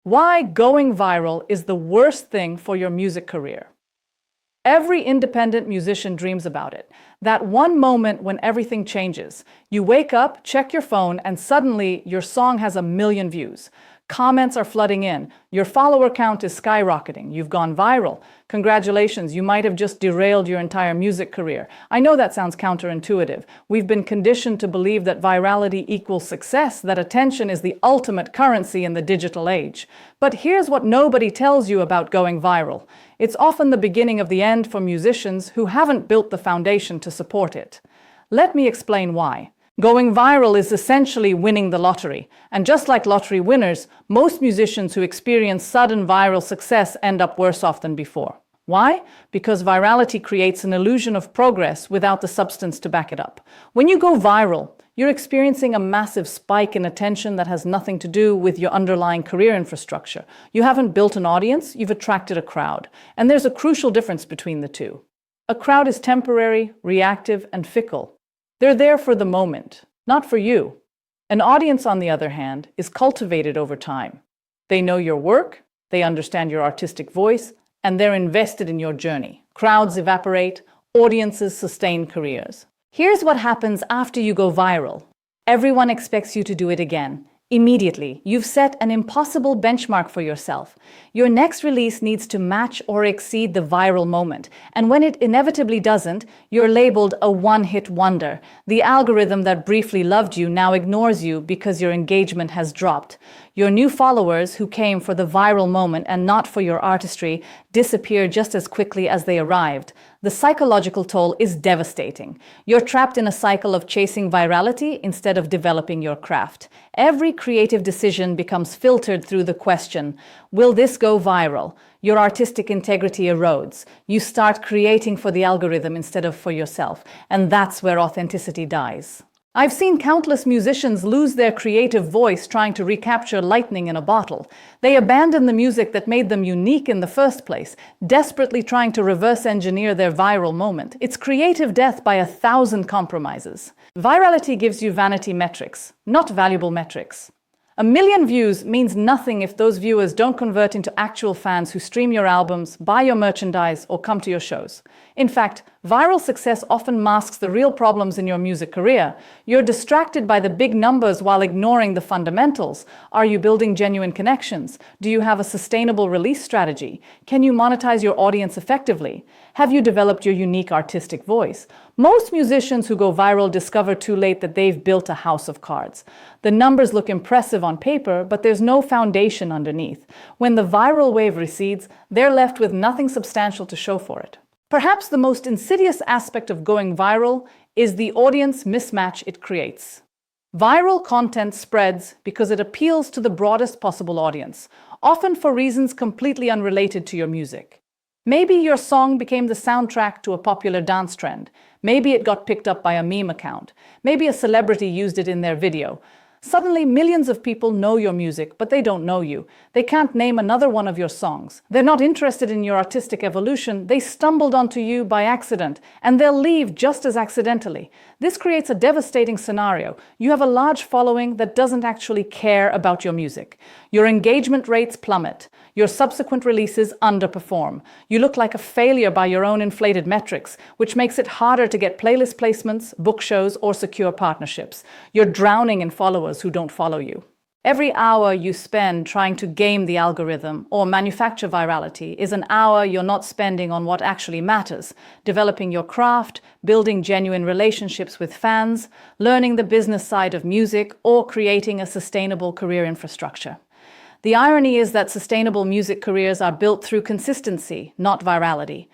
Why going viral is the worst thing for your music career. Every independent musician dreams about it. That one moment when everything changes. You wake up, check your phone, and suddenly your song has 1 million views. Comments are flooding in. Your follower count is skyrocketing. You've gone viral. Congratulations, you might have just derailed your entire music career. I know that sounds counterintuitive. We've been conditioned to believe that virality equals success, that attention is the ultimate currency in the digital age. But here's what nobody tells you about going viral. It's often the beginning of the end for musicians who haven't built the foundation to support it. Let me explain why. Going viral is essentially winning the lottery. And just like lottery winners, most musicians who experience sudden viral success end up worse off than before. Why? Because virality creates an illusion of progress without the substance to back it up. When you go viral, you're experiencing a massive spike in attention that has nothing to do with your underlying career infrastructure. You haven't built an audience, you've attracted a crowd. And there's a crucial difference between the two. A crowd is temporary, reactive, and fickle. They're there for the moment, not for you. An audience, on the other hand, is cultivated over time. They know your work, they understand your artistic voice, and they're invested in your journey. Crowds evaporate, audiences sustain careers. Here's what happens after you go viral. Everyone expects you to do it again. Immediately, you've set an impossible benchmark for yourself. Your next release needs to match or exceed the viral moment. And when it inevitably doesn't, you're labeled a one-hit wonder. The algorithm that briefly loved you now ignores you because your engagement has dropped. Your new followers, who came for the viral moment and not for your artistry, disappear just as quickly as they arrived. The psychological toll is devastating. You're trapped in a cycle of chasing virality instead of developing your craft. Every creative decision becomes filtered through the question, will this go viral? Your artistic integrity erodes. You start creating for the algorithm instead of for yourself, and that's where authenticity dies. I've seen countless musicians lose their creative voice trying to recapture lightning in a bottle. They abandon the music that made them unique in the first place, desperately trying to reverse engineer their viral moment. It's creative death by 1,000 compromises. Virality gives you vanity metrics, not valuable metrics. 1 million views means nothing if those viewers don't convert into actual fans who stream your albums, buy your merchandise, or come to your shows. In fact, viral success often masks the real problems in your music career. You're distracted by the big numbers while ignoring the fundamentals. Are you building genuine connections? Do you have a sustainable release strategy? Can you monetize your audience effectively? Have you developed your unique artistic voice? Most musicians who go viral discover too late that they've built a house of cards. The numbers look impressive on paper, but there's no foundation underneath. When the viral wave recedes, they're left with nothing substantial to show for it. Perhaps the most insidious aspect of going viral is the audience mismatch it creates. Viral content spreads because it appeals to the broadest possible audience, often for reasons completely unrelated to your music. Maybe your song became the soundtrack to a popular dance trend. Maybe it got picked up by a meme account. Maybe a celebrity used it in their video. Suddenly, millions of people know your music, but they don't know you. They can't name another one of your songs. They're not interested in your artistic evolution. They stumbled onto you by accident, and they'll leave just as accidentally. This creates a devastating scenario. You have a large following that doesn't actually care about your music. Your engagement rates plummet. Your subsequent releases underperform. You look like a failure by your own inflated metrics, which makes it harder to get playlist placements, book shows, or secure partnerships. You're drowning in followers who don't follow you. Every hour you spend trying to game the algorithm or manufacture virality is an hour you're not spending on what actually matters: developing your craft, building genuine relationships with fans, learning the business side of music, or creating a sustainable career infrastructure. The irony is that sustainable music careers are built through consistency, not virality.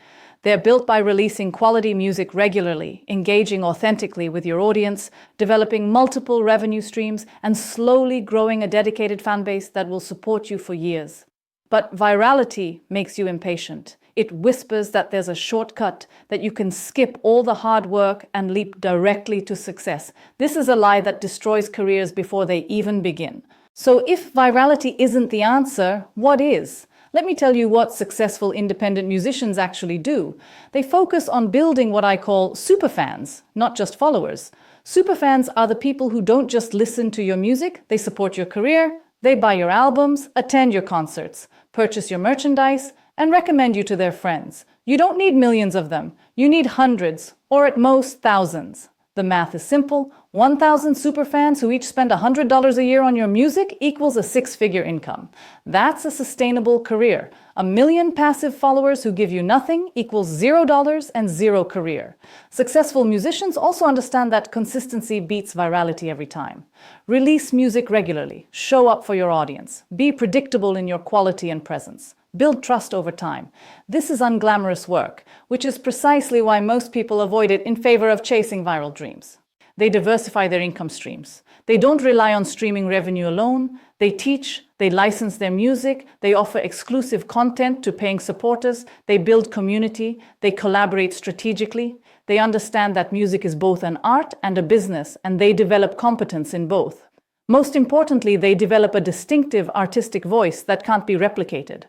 They're built by releasing quality music regularly, engaging authentically with your audience, developing multiple revenue streams, and slowly growing a dedicated fan base that will support you for years. But virality makes you impatient. It whispers that there's a shortcut, that you can skip all the hard work and leap directly to success. This is a lie that destroys careers before they even begin. So if virality isn't the answer, what is? Let me tell you what successful independent musicians actually do. They focus on building what I call superfans, not just followers. Superfans are the people who don't just listen to your music, they support your career, They buy your albums, attend your concerts, purchase your merchandise, and recommend you to their friends. You don't need millions of them. You need hundreds, or at most thousands. The math is simple. 1,000 superfans who each spend $100 a year on your music equals a six-figure income. That's a sustainable career. 1 million passive followers who give you nothing equals $0 and zero career. Successful musicians also understand that consistency beats virality every time. Release music regularly. Show up for your audience. Be predictable in your quality and presence. Build trust over time. This is unglamorous work, which is precisely why most people avoid it in favor of chasing viral dreams. They diversify their income streams. They don't rely on streaming revenue alone. They teach, they license their music, they offer exclusive content to paying supporters, they build community, they collaborate strategically. They understand that music is both an art and a business, and they develop competence in both. Most importantly, they develop a distinctive artistic voice that can't be replicated.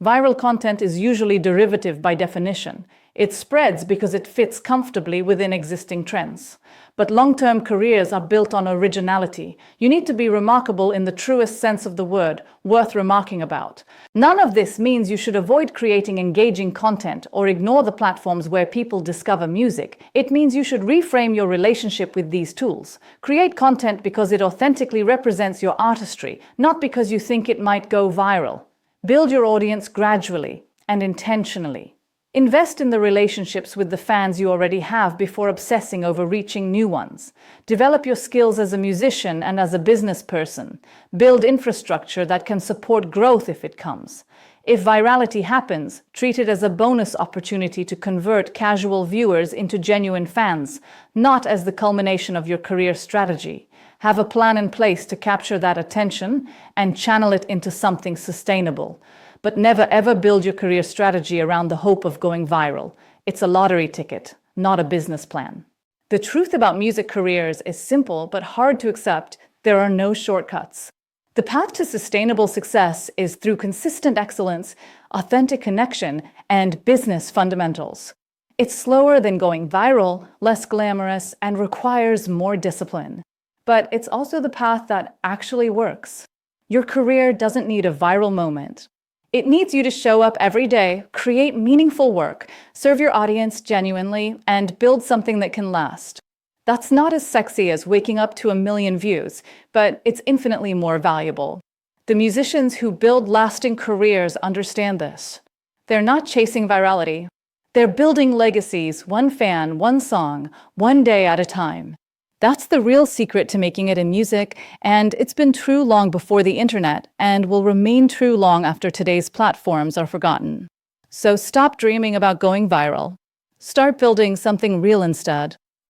Viral content is usually derivative by definition. It spreads because it fits comfortably within existing trends. But long-term careers are built on originality. You need to be remarkable in the truest sense of the word, worth remarking about. None of this means you should avoid creating engaging content or ignore the platforms where people discover music. It means you should reframe your relationship with these tools. Create content because it authentically represents your artistry, not because you think it might go viral. Build your audience gradually and intentionally. Invest in the relationships with the fans you already have before obsessing over reaching new ones. Develop your skills as a musician and as a business person. Build infrastructure that can support growth if it comes. If virality happens, treat it as a bonus opportunity to convert casual viewers into genuine fans, not as the culmination of your career strategy. Have a plan in place to capture that attention and channel it into something sustainable. But never ever build your career strategy around the hope of going viral. It's a lottery ticket, not a business plan. The truth about music careers is simple but hard to accept. There are no shortcuts. The path to sustainable success is through consistent excellence, authentic connection, and business fundamentals. It's slower than going viral, less glamorous, and requires more discipline. But it's also the path that actually works. Your career doesn't need a viral moment. It needs you to show up every day, create meaningful work, serve your audience genuinely, and build something that can last. That's not as sexy as waking up to 1 million views, but it's infinitely more valuable. The musicians who build lasting careers understand this. They're not chasing virality. They're building legacies, one fan, one song, one day at a time. That's the real secret to making it in music, and it's been true long before the internet and will remain true long after today's platforms are forgotten. So stop dreaming about going viral. Start building something real instead.